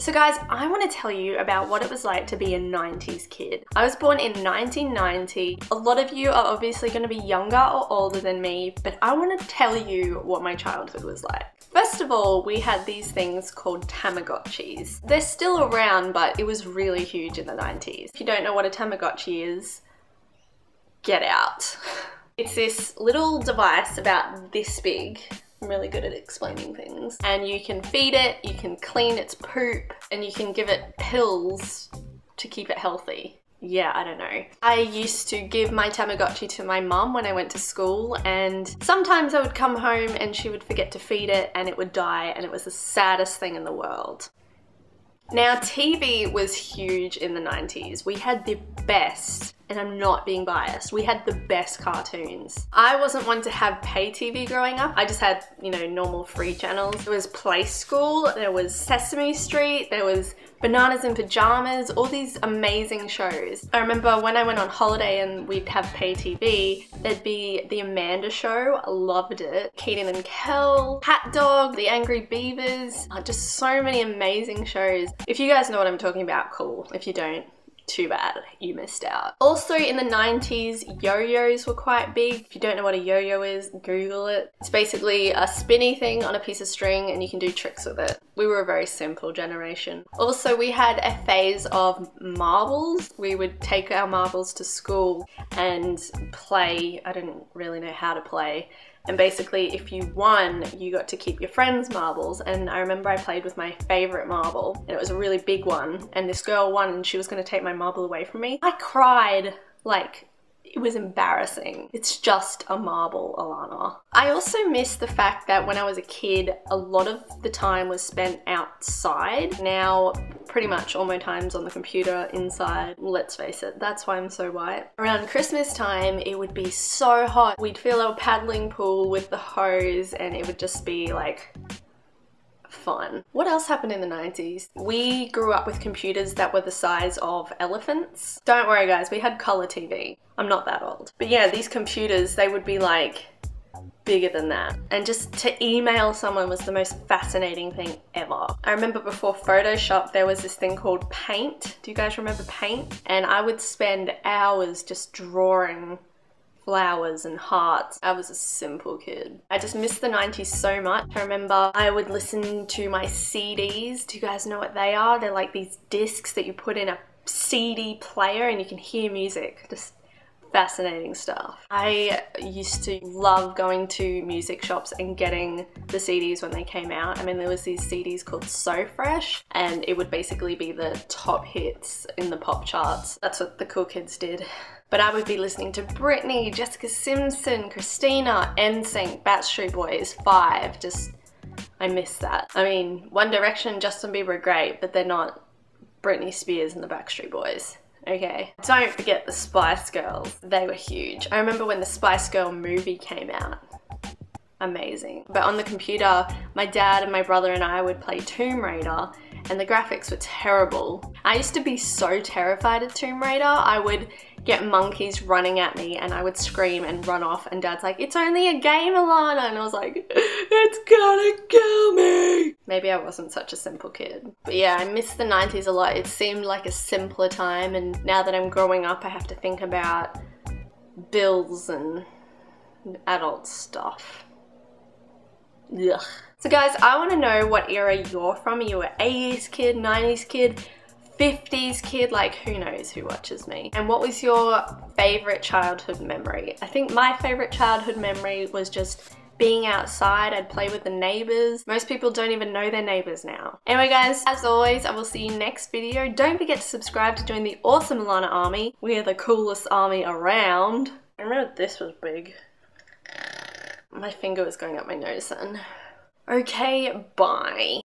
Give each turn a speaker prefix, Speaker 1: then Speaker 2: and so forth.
Speaker 1: So guys, I want to tell you about what it was like to be a 90s kid. I was born in 1990. A lot of you are obviously going to be younger or older than me, but I want to tell you what my childhood was like. First of all, we had these things called Tamagotchis. They're still around, but it was really huge in the 90s. If you don't know what a Tamagotchi is, get out. It's this little device about this big. I'm really good at explaining things. And you can feed it, you can clean its poop, and you can give it pills to keep it healthy. Yeah, I don't know. I used to give my Tamagotchi to my mum when I went to school, and sometimes I would come home and she would forget to feed it and it would die, and it was the saddest thing in the world. Now, TV was huge in the 90s. We had the best, and I'm not being biased, we had the best cartoons. I wasn't one to have pay TV growing up. I just had, you know, normal free channels. There was Play School, there was Sesame Street, there was Bananas in Pajamas, all these amazing shows. I remember when I went on holiday and we'd have pay TV, there'd be The Amanda Show, I loved it. Kenan and Kel, Cat Dog, The Angry Beavers, just so many amazing shows. If you guys know what I'm talking about, cool. If you don't, too bad, you missed out. Also in the 90s, yo-yos were quite big. If you don't know what a yo-yo is, Google it. It's basically a spinny thing on a piece of string and you can do tricks with it. We were a very simple generation. Also, we had a phase of marbles. We would take our marbles to school and play. I didn't really know how to play. And basically, if you won, you got to keep your friends' marbles. And I remember I played with my favorite marble, and it was a really big one. And this girl won, and she was going to take my marble away from me. I cried, like, it was embarrassing. It's just a marble, Alana. I also miss the fact that when I was a kid, a lot of the time was spent outside. Now, pretty much all my time's on the computer inside. Let's face it, that's why I'm so white. Around Christmas time, it would be so hot. We'd fill our paddling pool with the hose and it would just be like fun. What else happened in the 90s? We grew up with computers that were the size of elephants. Don't worry guys, we had color TV. I'm not that old. But yeah, these computers, they would be like bigger than that. And just to email someone was the most fascinating thing ever. I remember before Photoshop, there was this thing called Paint. Do you guys remember Paint? And I would spend hours just drawing flowers and hearts. I was a simple kid. I just miss the 90s so much. I remember I would listen to my CDs. Do you guys know what they are? They're like these discs that you put in a CD player and you can hear music. Just fascinating stuff. I used to love going to music shops and getting the CDs when they came out. I mean, there was these CDs called So Fresh, and it would basically be the top hits in the pop charts. That's what the cool kids did. But I would be listening to Britney, Jessica Simpson, Christina, NSYNC, Backstreet Boys, Five. Just, I miss that. I mean, One Direction, Justin Bieber, great, but they're not Britney Spears and the Backstreet Boys. Okay. Don't forget the Spice Girls. They were huge. I remember when the Spice Girl movie came out. Amazing. But on the computer, my dad and my brother and I would play Tomb Raider, and the graphics were terrible. I used to be so terrified of Tomb Raider. I would get monkeys running at me and I would scream and run off, and Dad's like, "It's only a game, Alana," and I was like, "It's gonna kill me." Maybe I wasn't such a simple kid. But yeah, I miss the 90s a lot. It seemed like a simpler time, and now that I'm growing up, I have to think about bills and adult stuff. Ugh. So guys, I want to know what era you're from. Are you an 80s kid, 90s kid, 50s kid? Like, who knows who watches me? And what was your favorite childhood memory? I think my favorite childhood memory was just being outside. I'd play with the neighbors. Most people don't even know their neighbors now. Anyway guys, as always, I will see you next video. Don't forget to subscribe to join the Awesome Alana army. We are the coolest army around. I remember this was big. My finger was going up my nose then. Okay, bye.